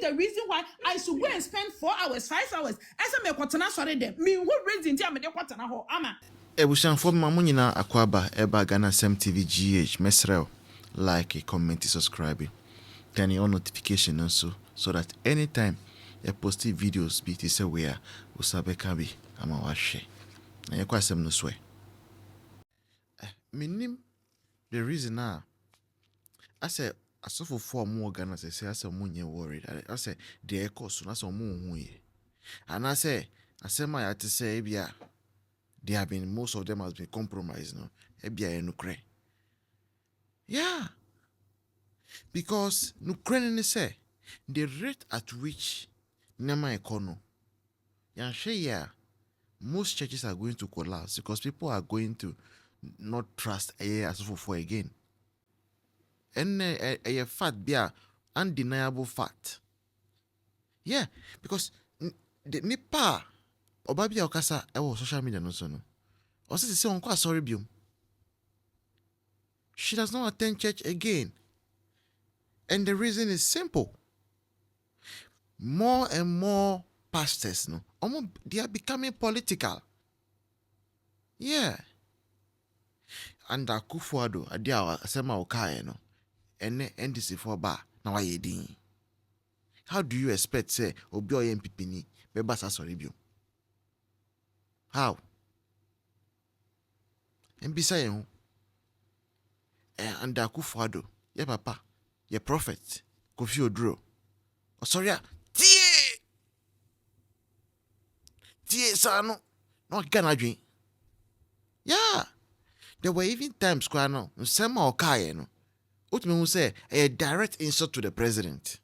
the reason why I should go and spend 4 hours, 5 hours. As I'm a quarter, sorry, them. Me who reason to me the quarter ho ama. Ebusianfo mamunyina akwaba eba Ghana Sem TV GH mesrel like, comment, subscribe. Turn on notification also so that anytime I post videos be say where usabe can be ama washe. Na yakwa sem no swear. Minim the reason now. I say Osofo for more Ghana say I say munye worried. I say the echo so na so mu hu ye. And I say my I to say bia they have been, most of them has been compromised, no? Ebia nukre. Yeah. Because nukre say the rate at which Nema econo, most churches are going to collapse because people are going to not trust Osofo again. And a fact be undeniable fact. Yeah, because the nipa Obabia okasa ewo social media no so no. Osi say onko sorry biom. She does not attend church again. And the reason is simple. More and more pastors no. They are becoming political. Yeah. And Akufo-Addo adia asema okaye no. Ene NDC for ba na waye din. How do you expect say obi oye MPP ni beba sa sorry biom? How? And beside you, and Akufo-Addo, your papa, your prophet, Kofi Oduro. Oh, sorry, tie, sano, no Ghana dream. Yeah, there were even times where no, some okaye no. Ultimately, say a direct insult to the president.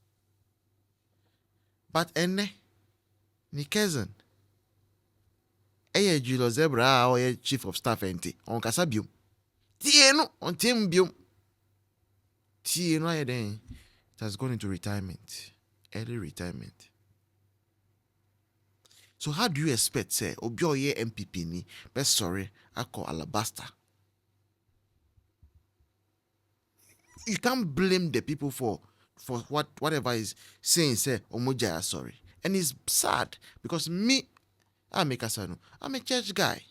But ene, ni cousin. Julius Zebra or chief of staff enti on kasabium. Tie no on team bium. Tie no then it has gone into retirement. Early retirement. So how do you expect say obio ye MPP ni best sorry ako alabaster? You can't blame the people for whatever is saying say omoja sorry. And it's sad because I'm a church guy.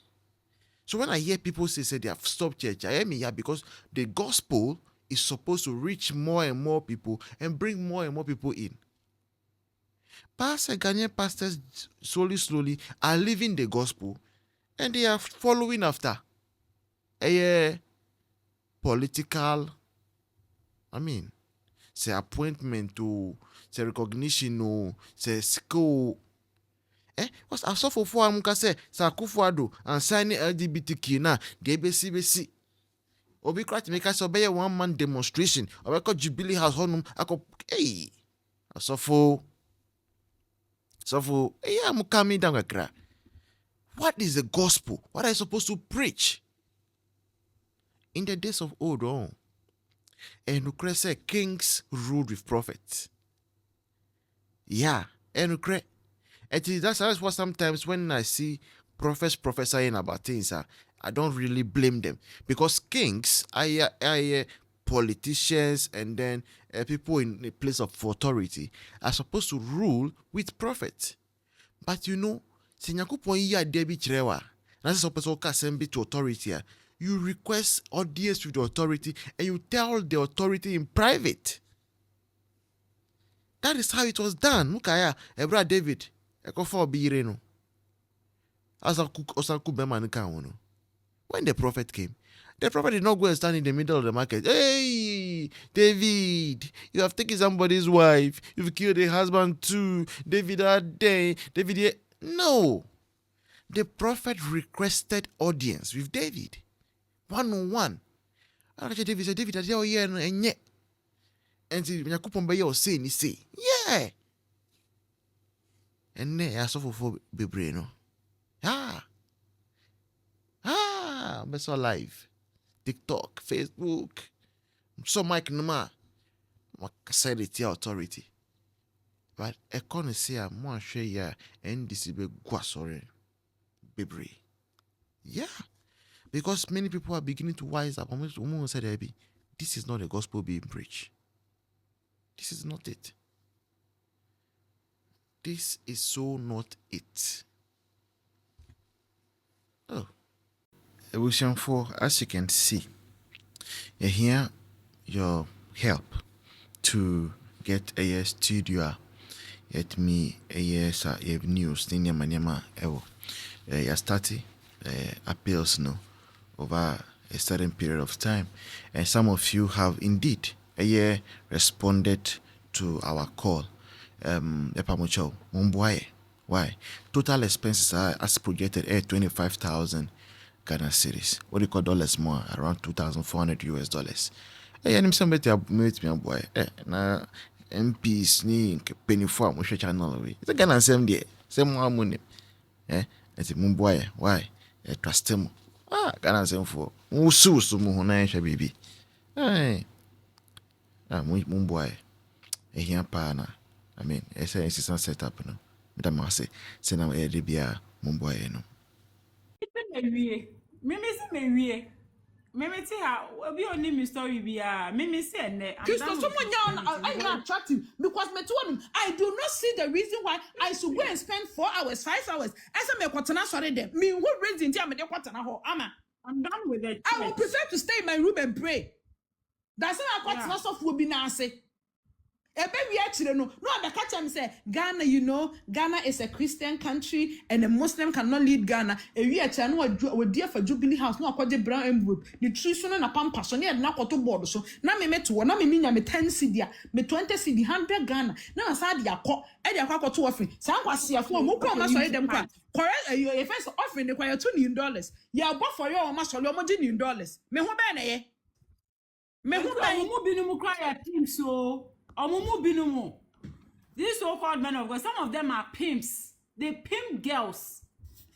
So when I hear people say they have stopped church, I am here because the gospel is supposed to reach more and more people and bring more and more people in. Ghanaian pastors slowly are living the gospel and they are following after a political, say appointment to say recognition or say school. What's Osofo for am ka say Akufo-Addo and signing LGBTQ na dey besi obi krat make us obey one man demonstration obeko Jubilee House honum akọ Osofo am coming down akra. What is the gospel? What are you supposed to preach? In the days of old and Ukre say kings ruled with prophets. Yeah, and Ukre that's what sometimes when I see prophets prophesying about things, I don't really blame them because kings are politicians and then people in a place of authority are supposed to rule with prophets. But you know, that's supposed to be to authority. You request audience with the authority and you tell the authority in private. That is how it was done. Mukaya, Ebra David. Osofo Bempah. When the prophet came, the prophet did not go and stand in the middle of the market. Hey, David, you have taken somebody's wife. You've killed a husband too. David that day. David. No. The prophet requested audience with David. One-on-one. David said, David, I yeah, and yet. And say, yeah. And ne Osofo bebre no. Be so live. TikTok, Facebook. So Mike Numa. Said it authority. But ekon say mo share ya NDC be gwasore bebre. Yeah. Because many people are beginning to wise up. Almost said this is not the gospel being preached. This is not it. this is so not it. Oh, for as you can see, you hear your help to get a studio. At me a yes news in Yamanyama ewo. You started appeals no over a certain period of time, and some of you have indeed responded to our call. Epamucho Mumbuaye. Why? Total expenses are as projected at 25,000 Ghana cedis. What do you call dollars more? Around 2,400 US dollars. I'm somebody meet me boy. Na MPs ni penny for mo channel we. It's a Ghana same there. Same one money. It's Mumbuaye. Why? Trust him. Ghana same for. Musu mu hona ehwe baby. Mumbuaye. Here pa na. I mean, it's a set up no. Madam say na e de bia Mumbuaye no. Mimi see how we only me story bia. Mimi say ne. Christo, someone I not attractive because me told him I do not see the reason why I should go and spend 4 hours, 5 hours. As I me kwatana sorry them. Me who raised in me de kwatana ho. I'm done with it. I would prefer to stay in my room and pray. That's why I kwatana so will be nase. Baby, actually, no, the catch him say Ghana, you know, Ghana is a Christian country and a Muslim cannot lead Ghana. We actually know we dear for Jubilee House, no, quite the brown envelope, nutrition and a pamper, so near not to board. So now me met one, now me mean me 10 CD, me 20 CD, 100 Ghana. Now I said, ya caught, and ya caught to offering. Some was here for more, sorry, them quite. Correct, your first offering require $2 million. Ya bought for your almost $1 million. Me who bene, me who been cry team so. These so-called men of God, some of them are pimps. They pimp girls.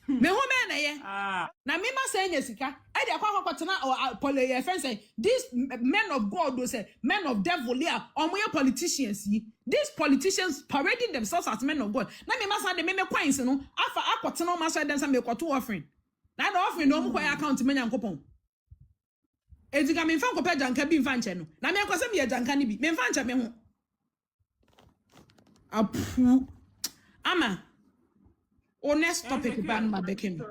Me who men na me ma say nyesika. I dey akwa kwatena or poly friends say these men of God do say men of devil here omoye politicians yi. These politicians parading themselves as men of God. Na me ma say de me coins no afa akwatena ma say dem say me kwato offering. Na the offering no mo kwaya account me nyankopon. Edika me fa kopɛ janka bi mfa nche no. Na me kwasɛ me janka ni bi. Me mfa nche me ho. Apu ama o next topic ban ma beken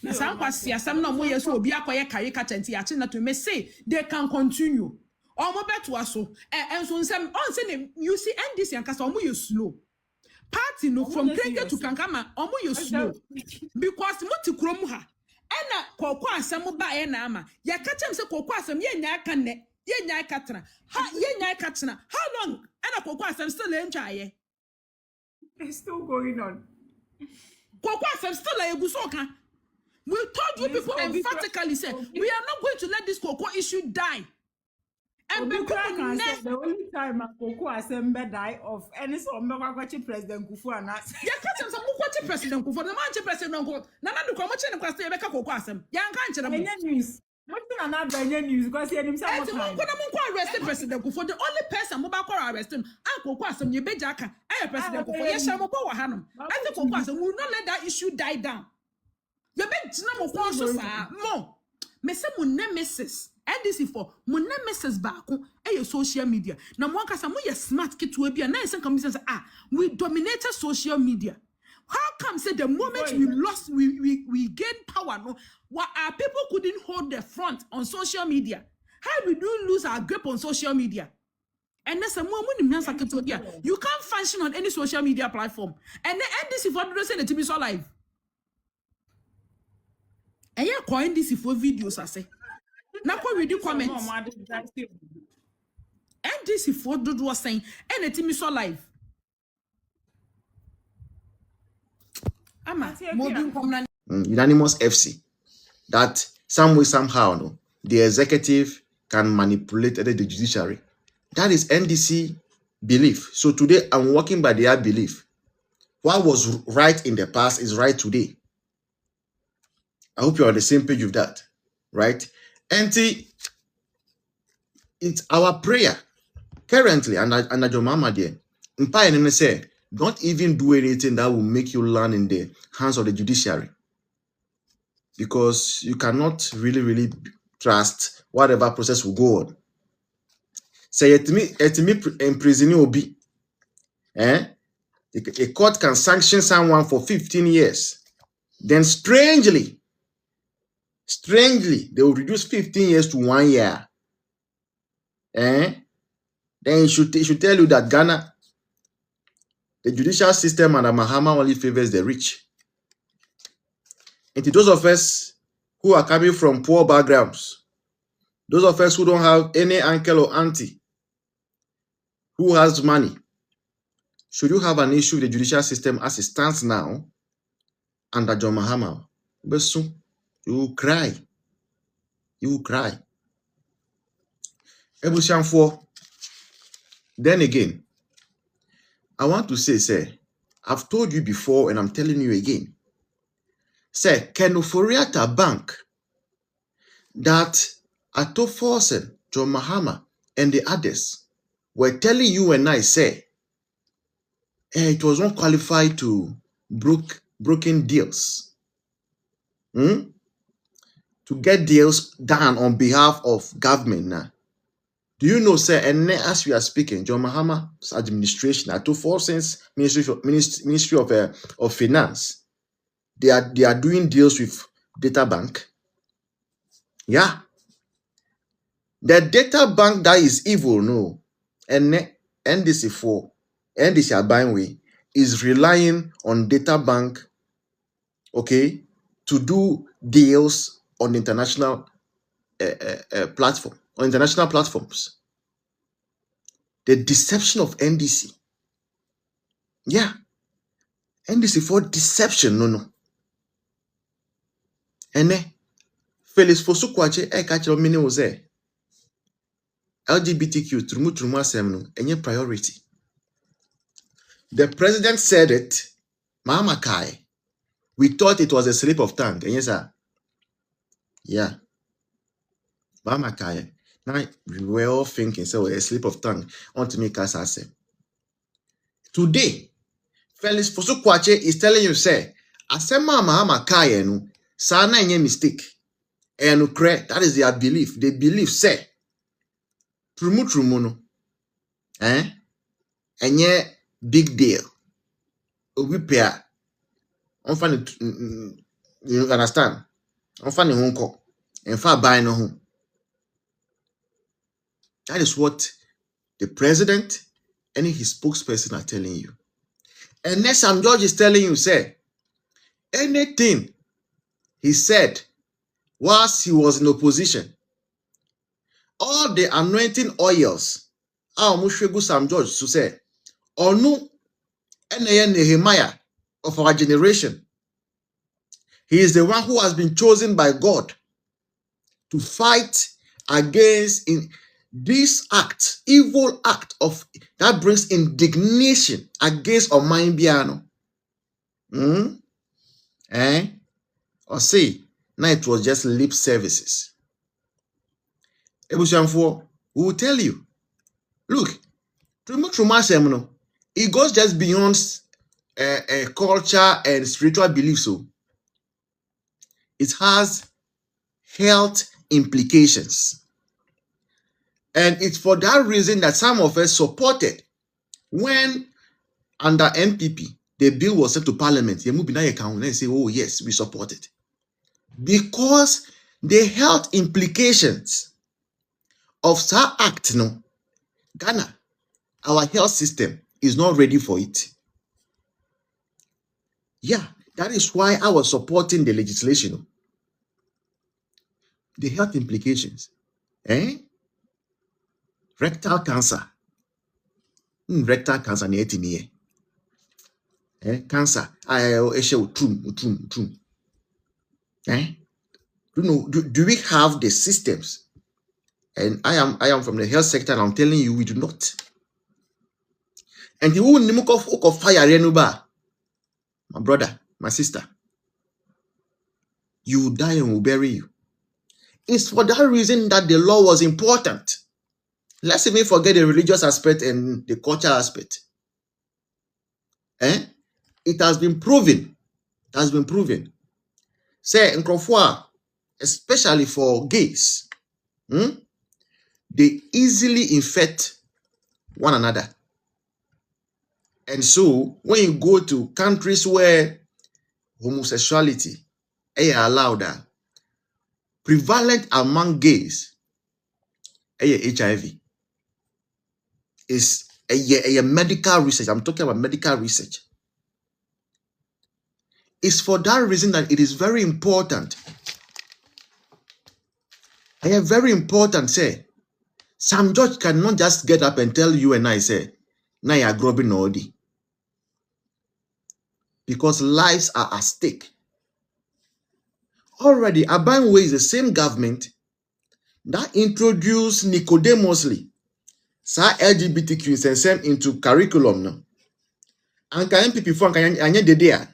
na san kwasi asam na mo yeso obi akoye caricature nti ya chi na to me say they can continue omo beto aso enso nsem on say you see NDC ankasa omo you slow party no from Krenge to Kankama omo you slow because muti krom ha ena kokko asem ba e na ama ya kachem say kokko asem ye nya aka ne ye nya aka tena ha ye nya aka tena how long ena kokko asem still entwaye it's still going on kokko asem still egusoka. We told you people emphatically said we are not going to let this cocoa issue die. And the only time a cocoa assembly die of any sort of President Kufu and us. Yeah, catch some President Kufu, the man President Kufu. Nana do come and question Rebecca Cocoa Assem. Young country news. What's another news because he himself was arrested President Kufu. The only person who arrest him, Uncle Quassam, you be Jacka. I am President Kufu. Yes, I'm a power Hanum. I think Cocoa will not let that issue die down. You bet no more. Me say mo nemesis. NDC for mo nemesis baako e social media. Na mo kasa mo ye smart keto bia na esen come say we dominated social media. How come say the moment we lost we gained power no what our people couldn't hold the front on social media. How did we lose our grip on social media? And that's a more you can't function on any social media platform. And the NDC for do say the TV so live. And you coin this for videos, I say. Now, what read the comments? And this is what Dudu was saying. And the team is so live. Unanimous FC. That some way, somehow, no, the executive can manipulate the judiciary. That is NDC belief. So today, I'm working by their belief. What was right in the past is right today. I hope you're on the same page with that, right? And it's our prayer currently, and your mama there. Mpa say, don't even do anything that will make you land in the hands of the judiciary, because you cannot really trust whatever process will go on. Say it me imprison obi, A court can sanction someone for 15 years. Then strangely, they will reduce 15 years to 1 year. Then it should tell you that Ghana, the judicial system under Mahama only favors the rich. And to those of us who are coming from poor backgrounds, those of us who don't have any uncle or auntie who has money, should you have an issue with the judicial system as it stands now under John Mahama, you will cry. You will cry. Then again, I want to say, I've told you before and I'm telling you again. Say, Kenoforiata Bank that Atoforsen, John Mahama, and the others were telling you and I say, it was not qualified to broken deals. To get deals done on behalf of government now. Do you know, sir, and as we are speaking, John Mahama's administration, Atoforsen's Ministry of Finance, they are doing deals with data bank. Yeah. The data bank that is evil, no. And NDC buying way is relying on data bank, okay, to do deals on international platform, on international platforms. The deception of NDC. Yeah. NDC for deception, no. And Felix Fosukwache catch your meaning was there. LGBTQ trumu asem any priority. The president said it, Mama Kai. We thought it was a slip of tongue. Yes, sir. Yeah. Mama Kai. Now we were all thinking, so a slip of tongue want to make us answer. Today, Felix Fosukwache is telling you, say, Asema Mama Kai no, sana any mistake. And that is their belief. They believe, say, trumu no. Any big deal. We pair. You understand? Unfunny honko. And far by no home. That is what the president and his spokesperson are telling you. And next Sam George is telling you, say, anything he said whilst he was in opposition, all the anointing oils, Sam George to say, or no, Nehemiah of our generation. He is the one who has been chosen by God to fight against in this act, evil act of that brings indignation against Omaimbiano. Or say, now it was just lip services. Ebushamfo, we will tell you, look, it goes just beyond culture and spiritual beliefs. So it has health implications. And it's for that reason that some of us supported when under NPP, the bill was sent to parliament. They move in that account and say, oh yes, we support it. Because the health implications of that act, no, Ghana, our health system is not ready for it. Yeah, that is why I was supporting the legislation. The health implications. Rectal cancer. Rectal cancer ni etimiye. Cancer. Do we have the systems? And I am from the health sector and I'm telling you we do not. And the who nimuk of fire renuba. My brother, my sister. You will die and will bury you. It's for that reason that the law was important. Let's even forget the religious aspect and the cultural aspect. It has been proven. It has been proven. Say, in Krofwa, especially for gays, they easily infect one another. And so when you go to countries where homosexuality is allowed, prevalent among gays, HIV is a medical research. I'm talking about medical research. It's for that reason that it is very important. Very important, say, some judge cannot just get up and tell you and I, say, now you're grubbing already. Because lives are at stake. Already, Abanwe is the same government that introduced Nicodemously, LGBTQ into curriculum. No? And can MPP for there.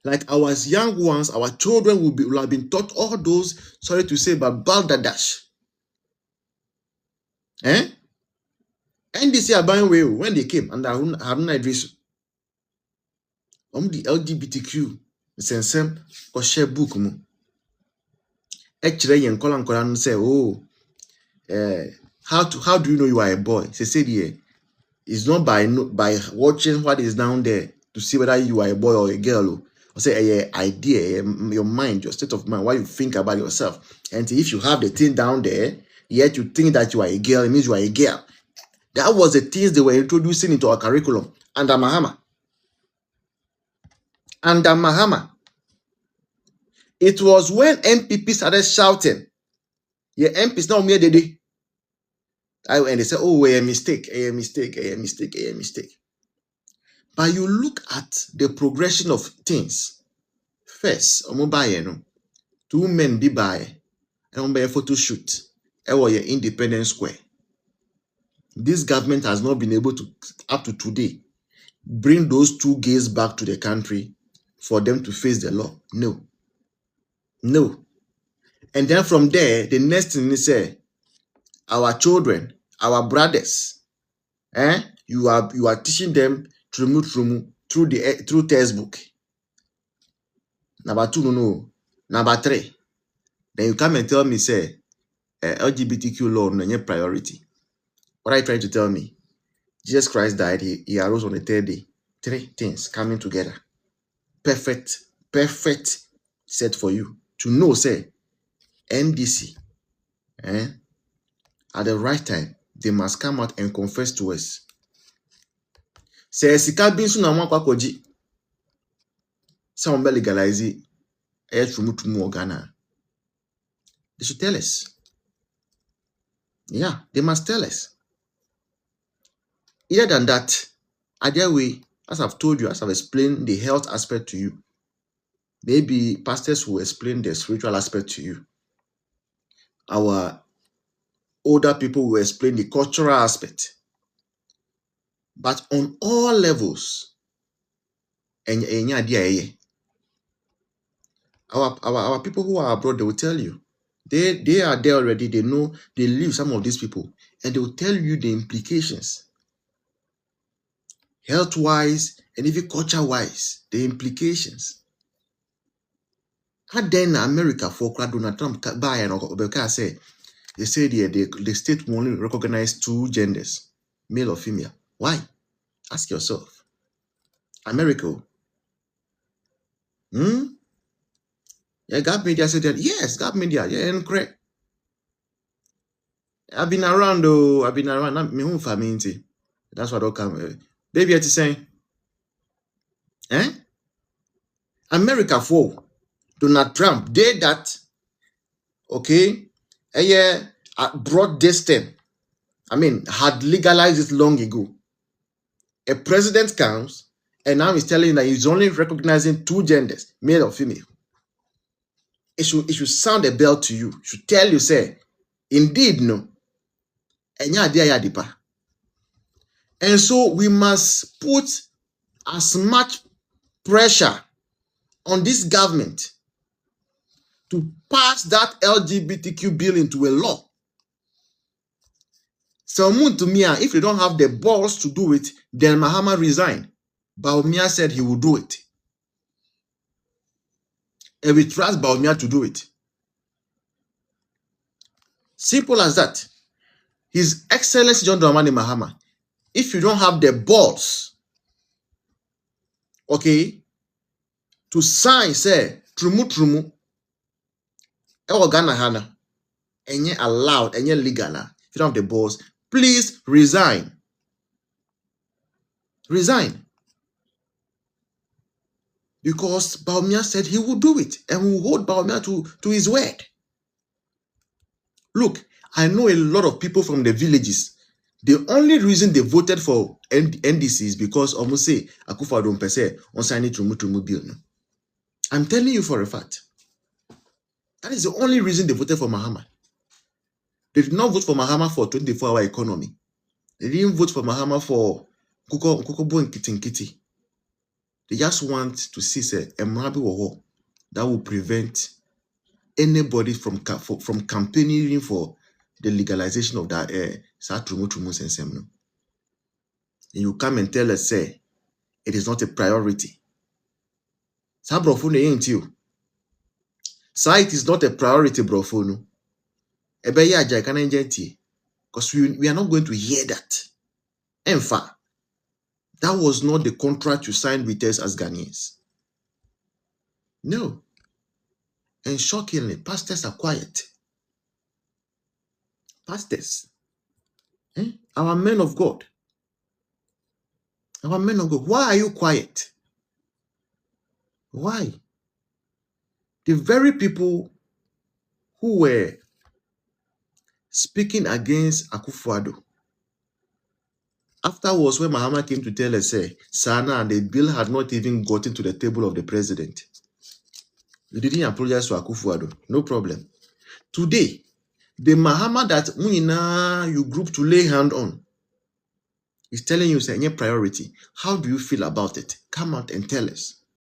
Like our young ones, our children will have been taught all those, sorry to say, but balderdash. NDC Abanwe, when they came, and Haruna Idris, the LGBTQ, sensem, or share book. Actually, and Kolan Koran say, oh, how do you know you are a boy? They said, yeah, it's not by watching what is down there to see whether you are a boy or a girl. Or say a idea, your mind, your state of mind, what you think about yourself. And if you have the thing down there, yet you think that you are a girl, it means you are a girl. That was the things they were introducing into our curriculum under Mahama. Under Mahama. It was when MPP started shouting, yeah, MPs now mere day. And they say, oh, a mistake, a mistake, a mistake, a mistake. But you look at the progression of things. First, two men be by and a photo shoot. Your Independence Square. This government has not been able to, up to today, bring those two gays back to the country for them to face the law. No. No. And then from there, the next thing is say, our children, our brothers, you are teaching them through textbook. Number 2, no. Number 3, then you come and tell me, say, LGBTQ law no priority. What are you trying to tell me? Jesus Christ died, he arose on the 3rd day. 3 things coming together. Perfect set for you to know, say, NDC, at the right time, they must come out and confess to us. Say, Sika Binsu na mwa koji. Some legalize it. Ghana. They should tell us. Yeah, they must tell us. Other than that, other way, as I've told you, as I've explained the health aspect to you, maybe pastors will explain the spiritual aspect to you. Our older people will explain the cultural aspect. But on all levels, our people who are abroad, they will tell you. They are there already. They know, they live some of these people. And they will tell you the implications. Health-wise and even culture-wise, the implications. And then America, for Donald Trump, say, they say the state will only recognize 2 genders, male or female. Why? Ask yourself. America. Yeah, Gap Media said that. Yes, Gap Media. Yeah, and correct. I've been around though. I've been around. I'm my home family. That's what I'll come. Baby, what you saying? America for Donald Trump did that. Okay. Brought this thing. Had legalized it long ago. A president comes and now he's telling you that he's only recognizing 2 genders, male or female. It should sound a bell to you. It should tell you, say, indeed, no. And so we must put as much pressure on this government to pass that LGBTQ bill into a law. So to me, if they don't have the balls to do it, then Mahama resigned. Baumia said he will do it. And we trust Baumia to do it. Simple as that. His Excellency John Dramani Mahama if you don't have the balls, okay, to sign, say, trumu, Ghana hana, enye allowed, enye legal, if you don't have the balls, please resign. Resign. Because Bawumia said he would do it, and we will hold Bawumia to his word. Look, I know a lot of people from the villages. The only reason they voted for NDC is because almost say Akufo-Addo Pese on signing Trumu bill. I'm telling you for a fact. That is the only reason they voted for Mahama. They did not vote for Mahama for 24-hour economy. They didn't vote for Mahama for Kukobo and Kitinkiti. They just want to see say Emrabi Woho that will prevent anybody from campaigning for the legalization of that Trumu Sensem. And you come and tell us say it is not a priority. Sabrofune ain't you. Say it is not a priority, brofunu. Ebeya Jaikana Njenti. Because we are not going to hear that. In fact, that was not the contract you signed with us as Ghanaians. No. And shockingly, pastors are quiet. Pastors. Our men of God. Our men of God. Why are you quiet? Why? The very people who were speaking against Akufo-Addo, afterwards, when Mahama came to tell us, say, Sana and the bill had not even gotten to the table of the president. You didn't apologize to Akufo-Addo. No problem. Today, the Mahama that Munina you group to lay hand on is telling you, say, priority. How do you feel about it? Come out and tell us.